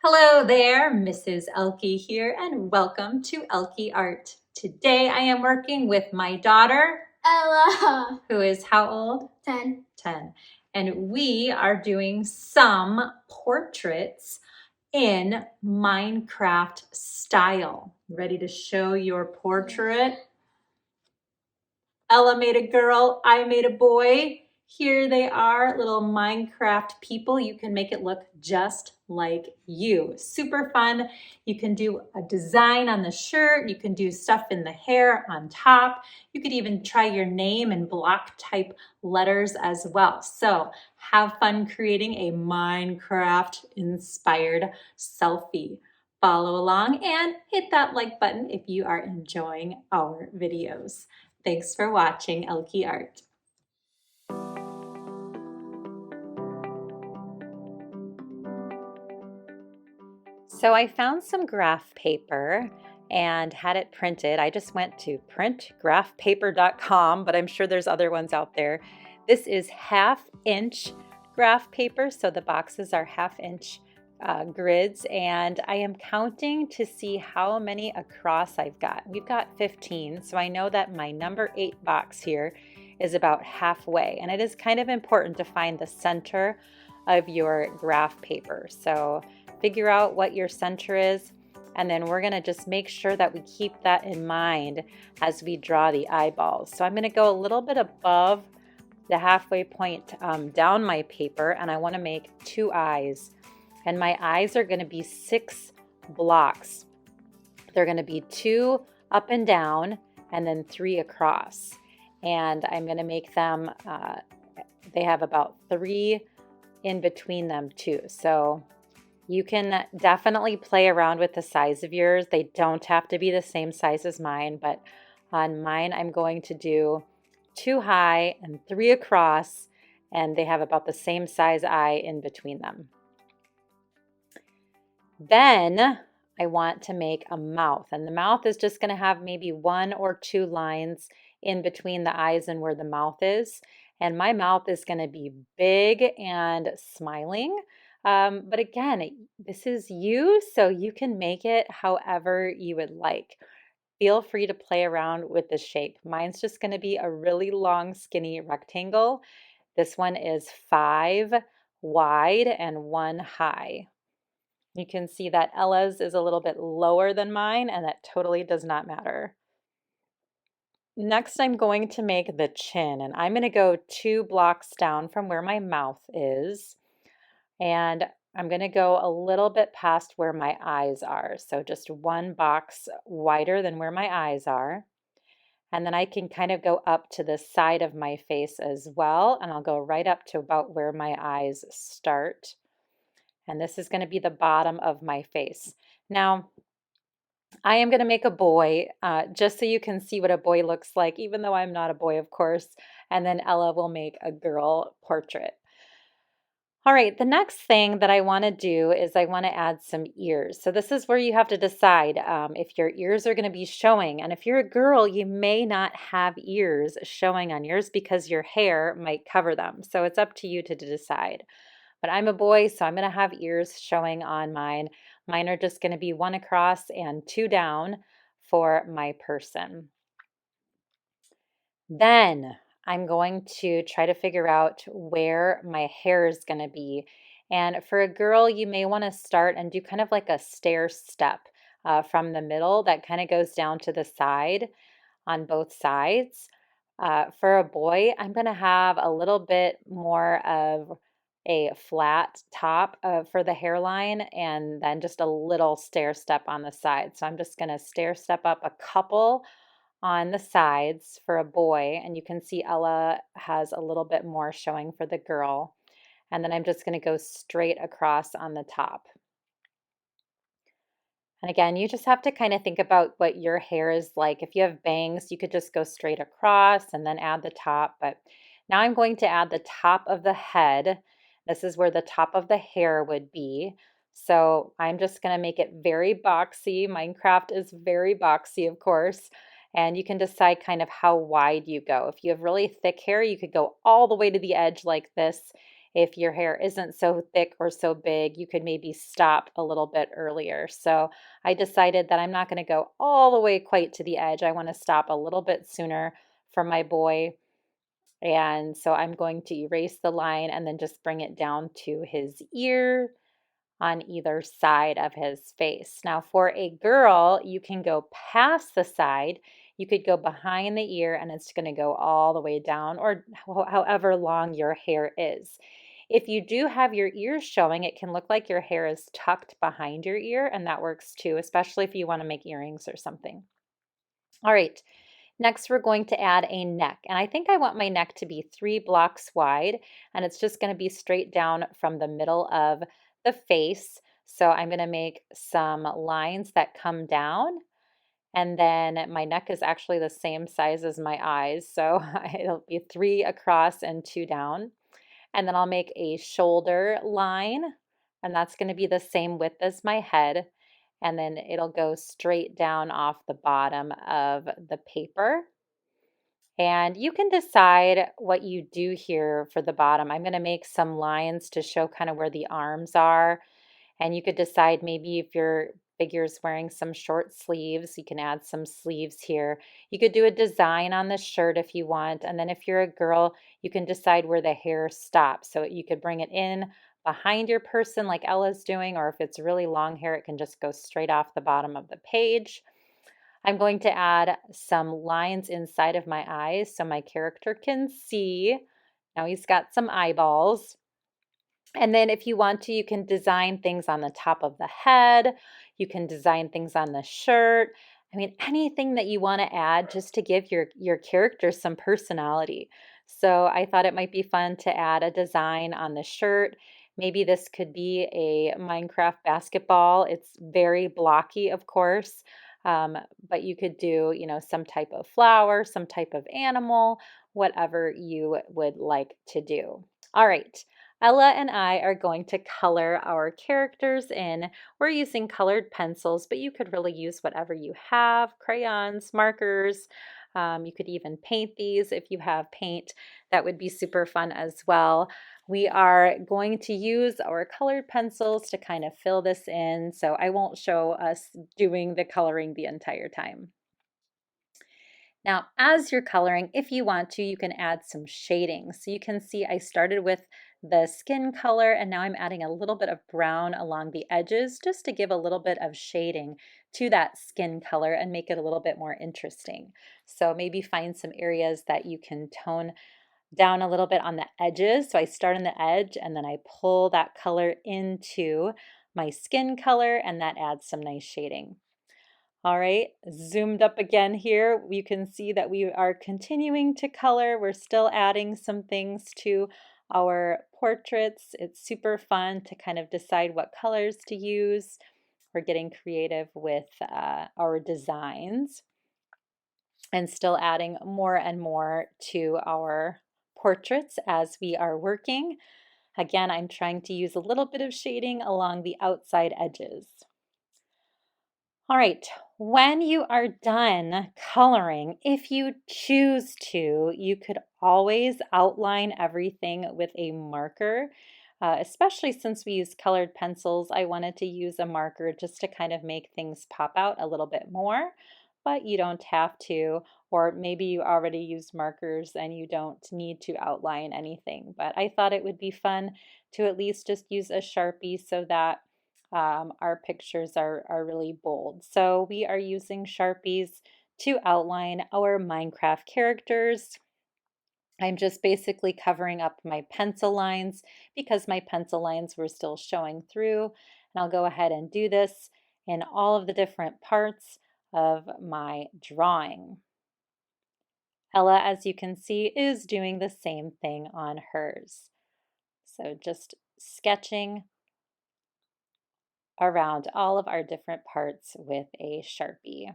Hello there, Mrs. Elke here, and welcome to Elke Art. Today I am working with my daughter, Ella. who is how old? 10. 10. And we are doing some portraits in Minecraft style. Ready to show your portrait? Ella made a girl, I made a boy. Here they are, little Minecraft people. You can make it look just like you. Super fun. You can do a design on the shirt. You can do stuff in the hair on top. You could even try your name and block type letters as well. So have fun creating a Minecraft inspired selfie. Follow along and hit that like button if you are enjoying our videos. Thanks for watching Elke Art. So I found some graph paper and had it printed. I just went to printgraphpaper.com, but I'm sure there's other ones out there. This is 1/2 inch graph paper, so the boxes are 1/2 inch grids, and I am counting to see how many across I've got. We've got 15, so I know that my number 8 box here is about halfway, and it is kind of important to find the center of your graph paper. So figure out what your center is, and then we're gonna just make sure that we keep that in mind as we draw the eyeballs. So I'm gonna go a little bit above the halfway point down my paper, and I wanna make 2 eyes. And my eyes are gonna be 6 blocks. They're gonna be 2 up and down, and then 3 across. And I'm gonna make them, they have about 3 in between them too. So you can definitely play around with the size of yours. They don't have to be the same size as mine, but on mine, I'm going to do 2 high and 3 across, and they have about the same size eye in between them. Then I want to make a mouth, and the mouth is just going to have maybe 1 or 2 lines in between the eyes and where the mouth is. And my mouth is going to be big and smiling. But again, this is you, so you can make it however you would like. Feel free to play around with the shape. Mine's just going to be a really long, skinny rectangle. This one is 5 wide and 1 high. You can see that Ella's is a little bit lower than mine, and that totally does not matter. Next, I'm going to make the chin, and I'm going to go 2 blocks down from where my mouth is, and I'm going to go a little bit past where my eyes are, so just 1 box wider than where my eyes are. And then I can kind of go up to the side of my face as well, and I'll go right up to about where my eyes start. And this is going to be the bottom of my face. Now, I am going to make a boy just so you can see what a boy looks like, even though I'm not a boy, of course. And then Ella will make a girl portrait. All right, the next thing that I want to do is I want to add some ears. So this is where you have to decide if your ears are going to be showing. And if you're a girl, you may not have ears showing on yours because your hair might cover them. So it's up to you to decide. But I'm a boy, so I'm going to have ears showing on mine. Mine are just going to be 1 across and 2 down for my person. Then I'm going to try to figure out where my hair is going to be. And for a girl, you may want to start and do kind of like a stair step from the middle that kind of goes down to the side on both sides. For a boy, I'm going to have a little bit more of a flat top for the hairline and then just a little stair step on the side. So I'm just going to stair step up a couple on the sides for a boy, and you can see Ella has a little bit more showing for the girl. And then I'm just going to go straight across on the top. And again, you just have to kind of think about what your hair is like. If you have bangs, you could just go straight across and then add the top. But now I'm going to add the top of the head. This is where the top of the hair would be. So I'm just going to make it very boxy. Minecraft is very boxy, of course. And you can decide kind of how wide you go. If you have really thick hair, you could go all the way to the edge like this. if your hair isn't so thick or so big, you could maybe stop a little bit earlier. So I decided that I'm not going to go all the way quite to the edge. I want to stop a little bit sooner for my boy. And so I'm going to erase the line and then just bring it down to his ear on either side of his face. Now, for a girl, you can go past the side. You could go behind the ear and it's going to go all the way down, or however long your hair is. If you do have your ears showing, it can look like your hair is tucked behind your ear, and that works too, especially if you want to make earrings or something. All right, next we're going to add a neck. And I think I want my neck to be 3 blocks wide, and it's just going to be straight down from the middle of the face. So I'm going to make some lines that come down, and then my neck is actually the same size as my eyes. So it'll be 3 across and 2 down. And then I'll make a shoulder line, and that's going to be the same width as my head. And then it'll go straight down off the bottom of the paper. And you can decide what you do here for the bottom. I'm going to make some lines to show kind of where the arms are. And you could decide maybe if your figure's wearing some short sleeves, you can add some sleeves here. You could do a design on the shirt if you want. And then if you're a girl, you can decide where the hair stops. So you could bring it in behind your person like Ella's doing, or if it's really long hair, it can just go straight off the bottom of the page. I'm going to add some lines inside of my eyes so my character can see. Now he's got some eyeballs. And then if you want to, you can design things on the top of the head. You can design things on the shirt. I mean, anything that you want to add just to give your character some personality. So I thought it might be fun to add a design on the shirt. Maybe this could be a Minecraft basketball. It's very blocky, of course, but you could do, some type of flower, some type of animal, whatever you would like to do. All right. Ella and I are going to color our characters in. We're using colored pencils, but you could really use whatever you have, crayons, markers. You could even paint these if you have paint. That would be super fun as well. We are going to use our colored pencils to kind of fill this in, so I won't show us doing the coloring the entire time. Now, as you're coloring, if you want to, you can add some shading. So you can see I started with the skin color and now I'm adding a little bit of brown along the edges just to give a little bit of shading to that skin color and make it a little bit more interesting. So maybe find some areas that you can tone down a little bit on the edges. So I start on the edge and then I pull that color into my skin color, and that adds some nice shading. All right, zoomed up again here, you can see that we are continuing to color. We're still adding some things to our portraits. It's super fun to kind of decide what colors to use. We're getting creative with our designs and still adding more and more to our portraits as we are working. Again, I'm trying to use a little bit of shading along the outside edges. All right, when you are done coloring, if you choose to, you could always outline everything with a marker. Especially since we use colored pencils, I wanted to use a marker just to kind of make things pop out a little bit more, but you don't have to, or maybe you already use markers and you don't need to outline anything. But I thought it would be fun to at least just use a Sharpie so that our pictures are really bold. So we are using Sharpies to outline our Minecraft characters. I'm just basically covering up my pencil lines because my pencil lines were still showing through. And I'll go ahead and do this in all of the different parts of my drawing. Ella, as you can see, is doing the same thing on hers. So just sketching around all of our different parts with a Sharpie.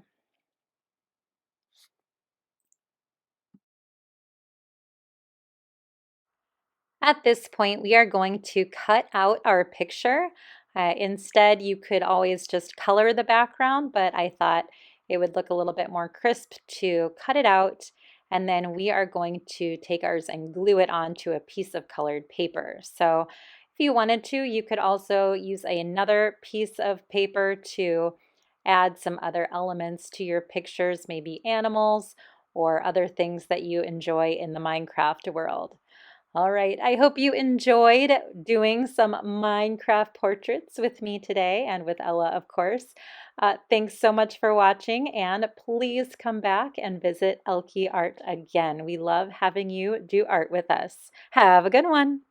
At this point, we are going to cut out our picture. Instead, you could always just color the background, but I thought it would look a little bit more crisp to cut it out And then we are going to take ours and glue it onto a piece of colored paper. So if you wanted to, you could also use another piece of paper to add some other elements to your pictures, maybe animals or other things that you enjoy in the Minecraft world. All right, I hope you enjoyed doing some Minecraft portraits with me today and with Ella, of course. Thanks so much for watching, and please come back and visit Elke Art again. We love having you do art with us. Have a good one.